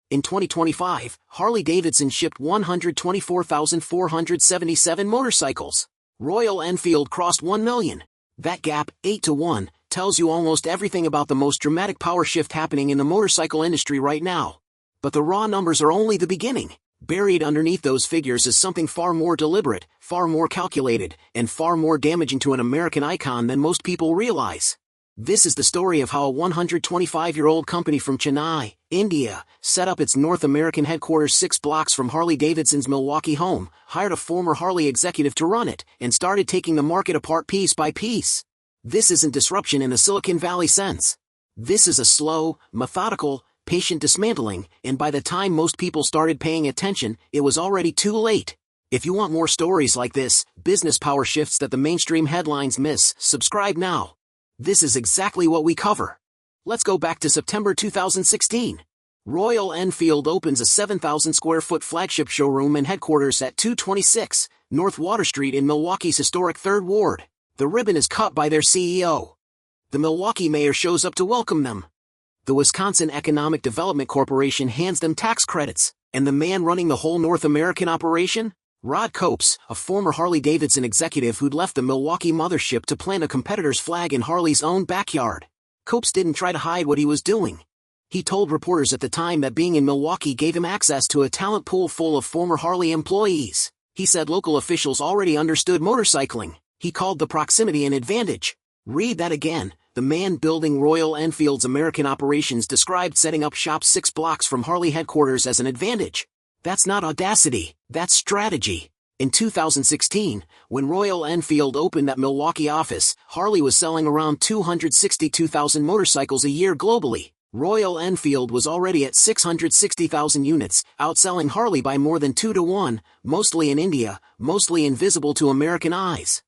In 2025, Harley Davidson shipped 124,477 motorcycles. Royal Enfield crossed 1 million. That gap, 8-1, tells you almost everything about the most dramatic power shift happening in the motorcycle industry right now. But the raw numbers are only the beginning. Buried underneath those figures is something far more deliberate, far more calculated, and far more damaging to an American icon than most people realize. This is the story of how a 125-year-old company from Chennai, India, set up its North American headquarters 6 blocks from Harley Davidson's Milwaukee home, hired a former Harley executive to run it, and started taking the market apart piece by piece. This isn't disruption in the Silicon Valley sense. This is a slow, methodical, patient dismantling, and by the time most people started paying attention, it was already too late. If you want more stories like this, business power shifts that the mainstream headlines miss, subscribe now. This is exactly what we cover. Let's go back to September 2016. Royal Enfield opens a 7,000 square foot flagship showroom and headquarters at 226 North Water Street in Milwaukee's historic 3rd Ward. The ribbon is cut by their CEO. The Milwaukee mayor shows up to welcome them. The Wisconsin Economic Development Corporation hands them tax credits, and the man running the whole North American operation? Rod Copes, a former Harley Davidson executive who'd left the Milwaukee mothership to plant a competitor's flag in Harley's own backyard. Copes didn't try to hide what he was doing. He told reporters at the time that being in Milwaukee gave him access to a talent pool full of former Harley employees. He said local officials already understood motorcycling. He called the proximity an advantage. Read that again. The man building Royal Enfield's American operations described setting up shop 6 blocks from Harley headquarters as an advantage. That's not audacity, that's strategy. In 2016, when Royal Enfield opened that Milwaukee office, Harley was selling around 262,000 motorcycles a year globally. Royal Enfield was already at 660,000 units, outselling Harley by more than 2-1, mostly in India, mostly invisible to American eyes.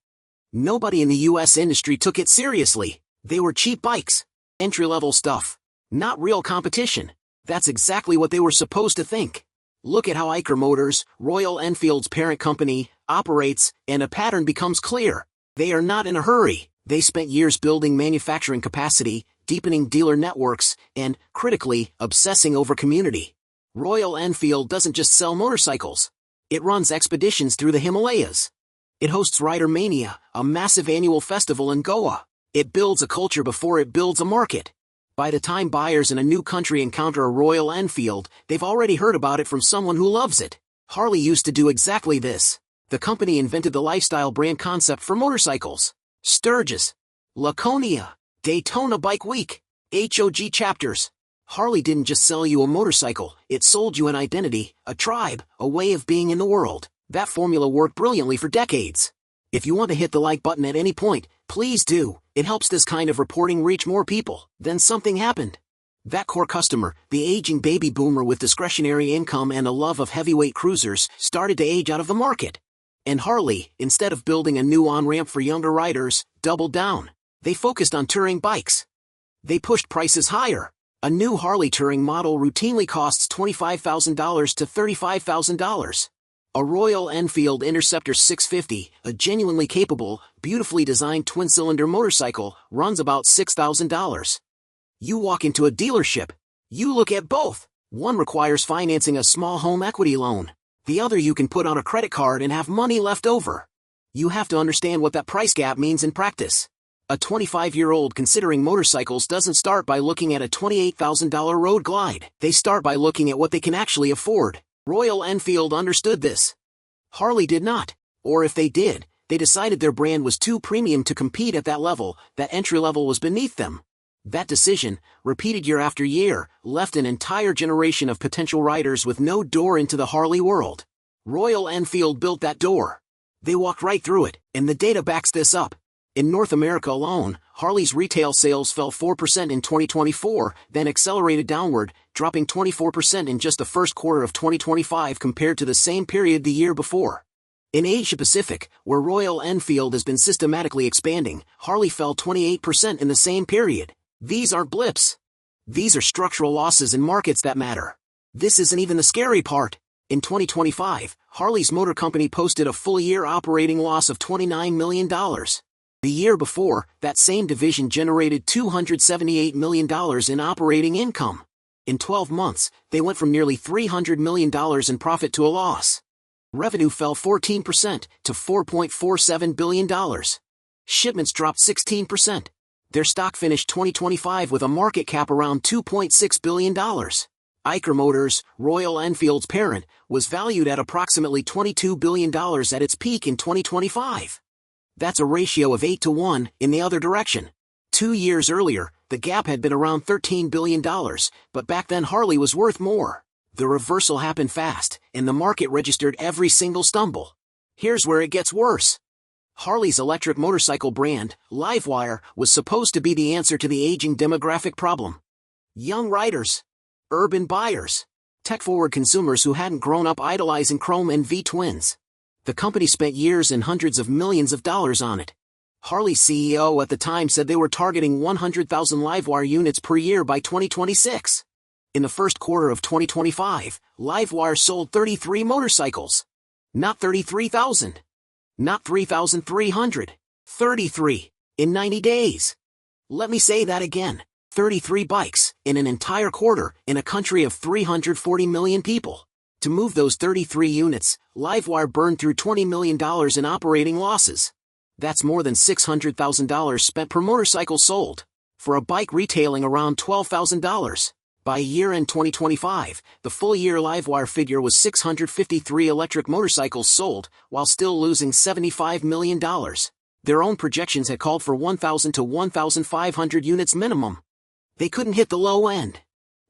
Nobody in the US industry took it seriously. They were cheap bikes. Entry-level stuff. Not real competition. That's exactly what they were supposed to think. Look at how Eicher Motors, Royal Enfield's parent company, operates, and a pattern becomes clear. They are not in a hurry. They spent years building manufacturing capacity, deepening dealer networks, and, critically, obsessing over community. Royal Enfield doesn't just sell motorcycles. It runs expeditions through the Himalayas. It hosts Rider Mania, a massive annual festival in Goa. It builds a culture before it builds a market. By the time buyers in a new country encounter a Royal Enfield, they've already heard about it from someone who loves it. Harley used to do exactly this. The company invented the lifestyle brand concept for motorcycles. Sturgis, Laconia, Daytona Bike Week, HOG chapters. Harley didn't just sell you a motorcycle, it sold you an identity, a tribe, a way of being in the world. That formula worked brilliantly for decades. If you want to hit the like button at any point, please do. It helps this kind of reporting reach more people. Then something happened. That core customer, the aging baby boomer with discretionary income and a love of heavyweight cruisers, started to age out of the market. And Harley, instead of building a new on-ramp for younger riders, doubled down. They focused on touring bikes. They pushed prices higher. A new Harley touring model routinely costs $25,000 to $35,000. A Royal Enfield Interceptor 650, a genuinely capable, beautifully designed twin-cylinder motorcycle, runs about $6,000. You walk into a dealership. You look at both. One requires financing a small home equity loan. The other you can put on a credit card and have money left over. You have to understand what that price gap means in practice. A 25-year-old considering motorcycles doesn't start by looking at a $28,000 Road Glide. They start by looking at what they can actually afford. Royal Enfield understood this. Harley did not. Or if they did, they decided their brand was too premium to compete at that level, that entry level was beneath them. That decision, repeated year after year, left an entire generation of potential riders with no door into the Harley world. Royal Enfield built that door. They walked right through it, and the data backs this up. In North America alone, Harley's retail sales fell 4% in 2024, then accelerated downward, dropping 24% in just the first quarter of 2025 compared to the same period the year before. In Asia Pacific, where Royal Enfield has been systematically expanding, Harley fell 28% in the same period. These aren't blips. These are structural losses in markets that matter. This isn't even the scary part. In 2025, Harley's motor company posted a full-year operating loss of $29 million. The year before, that same division generated $278 million in operating income. In 12 months, they went from nearly $300 million in profit to a loss. Revenue fell 14% to $4.47 billion. Shipments dropped 16%. Their stock finished 2025 with a market cap around $2.6 billion. Eicher Motors, Royal Enfield's parent, was valued at approximately $22 billion at its peak in 2025. That's a ratio of 8 to 1 in the other direction. 2 years earlier, the gap had been around $13 billion, but back then Harley was worth more. The reversal happened fast, and the market registered every single stumble. Here's where it gets worse. Harley's electric motorcycle brand, Livewire, was supposed to be the answer to the aging demographic problem. Young riders, urban buyers, tech-forward consumers who hadn't grown up idolizing Chrome and V-twins. The company spent years and hundreds of millions of dollars on it. Harley's CEO at the time said they were targeting 100,000 Livewire units per year by 2026. In the first quarter of 2025, Livewire sold 33 motorcycles. Not 33,000. Not 3,300. 33. In 90 days. Let me say that again. 33 bikes, in an entire quarter, in a country of 340 million people. To move those 33 units, Livewire burned through $20 million in operating losses. That's more than $600,000 spent per motorcycle sold, for a bike retailing around $12,000. By year-end 2025, the full-year Livewire figure was 653 electric motorcycles sold, while still losing $75 million. Their own projections had called for 1,000 to 1,500 units minimum. They couldn't hit the low end.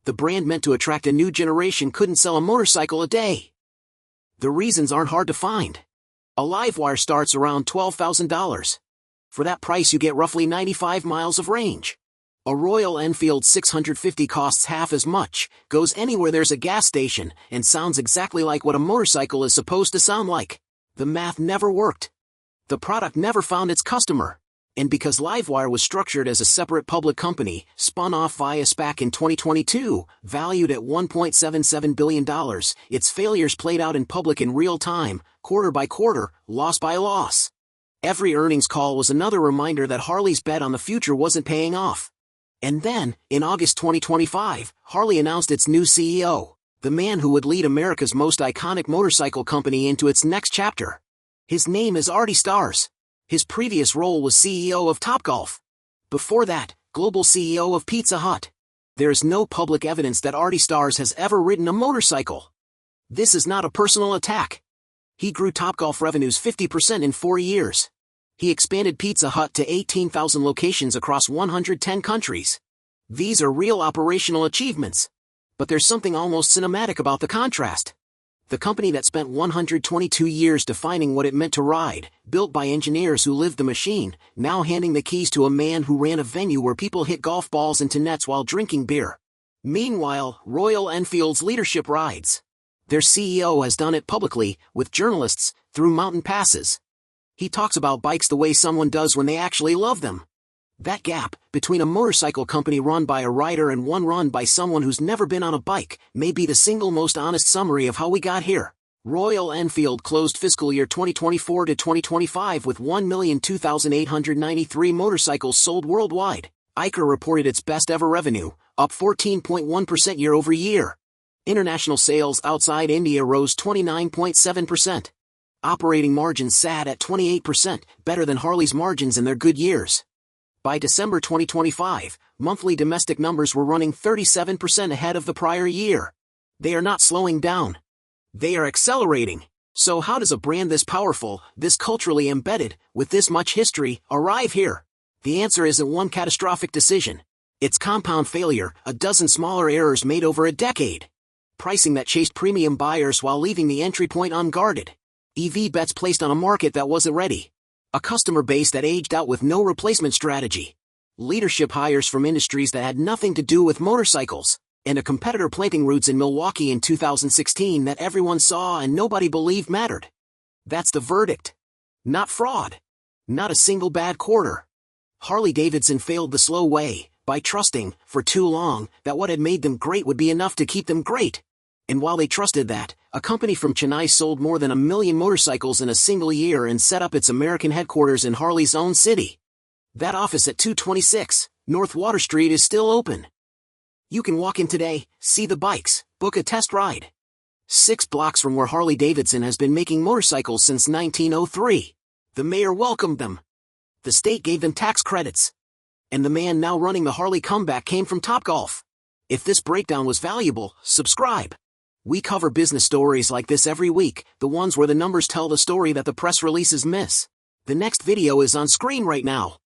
The brand meant to attract a new generation couldn't sell a motorcycle a day. The reasons aren't hard to find. A Livewire starts around $12,000. For that price you get roughly 95 miles of range. A Royal Enfield 650 costs half as much, goes anywhere there's a gas station, and sounds exactly like what a motorcycle is supposed to sound like. The math never worked. The product never found its customer. And because Livewire was structured as a separate public company, spun off via SPAC in 2022, valued at $1.77 billion, its failures played out in public in real time, quarter by quarter, loss by loss. Every earnings call was another reminder that Harley's bet on the future wasn't paying off. And then, in August 2025, Harley announced its new CEO, the man who would lead America's most iconic motorcycle company into its next chapter. His name is Artie Starrs. His previous role was CEO of Topgolf. Before that, global CEO of Pizza Hut. There is no public evidence that Artie Starrs has ever ridden a motorcycle. This is not a personal attack. He grew Topgolf revenues 50% in 4 years. He expanded Pizza Hut to 18,000 locations across 110 countries. These are real operational achievements. But there's something almost cinematic about the contrast. The company that spent 122 years defining what it meant to ride, built by engineers who lived the machine, now handing the keys to a man who ran a venue where people hit golf balls into nets while drinking beer. Meanwhile, Royal Enfield's leadership rides. Their CEO has done it publicly, with journalists, through mountain passes. He talks about bikes the way someone does when they actually love them. That gap, between a motorcycle company run by a rider and one run by someone who's never been on a bike, may be the single most honest summary of how we got here. Royal Enfield closed fiscal year 2024 to 2025 with 1,002,893 motorcycles sold worldwide. Eicher reported its best ever revenue, up 14.1% year over year. International sales outside India rose 29.7%. Operating margins sat at 28%, better than Harley's margins in their good years. By December 2025, monthly domestic numbers were running 37% ahead of the prior year. They are not slowing down. They are accelerating. So how does a brand this powerful, this culturally embedded, with this much history, arrive here? The answer isn't one catastrophic decision. It's compound failure, a dozen smaller errors made over a decade. Pricing that chased premium buyers while leaving the entry point unguarded. EV bets placed on a market that wasn't ready. A customer base that aged out with no replacement strategy. Leadership hires from industries that had nothing to do with motorcycles. And a competitor planting roots in Milwaukee in 2016 that everyone saw and nobody believed mattered. That's the verdict. Not fraud. Not a single bad quarter. Harley Davidson failed the slow way, by trusting, for too long, that what had made them great would be enough to keep them great. And while they trusted that, a company from Chennai sold more than 1 million motorcycles in a single year and set up its American headquarters in Harley's own city. That office at 226 North Water Street is still open. You can walk in today, see the bikes, book a test ride. 6 blocks from where Harley Davidson has been making motorcycles since 1903. The mayor welcomed them. The state gave them tax credits. And the man now running the Harley comeback came from Topgolf. If this breakdown was valuable, subscribe. We cover business stories like this every week, the ones where the numbers tell the story that the press releases miss. The next video is on screen right now.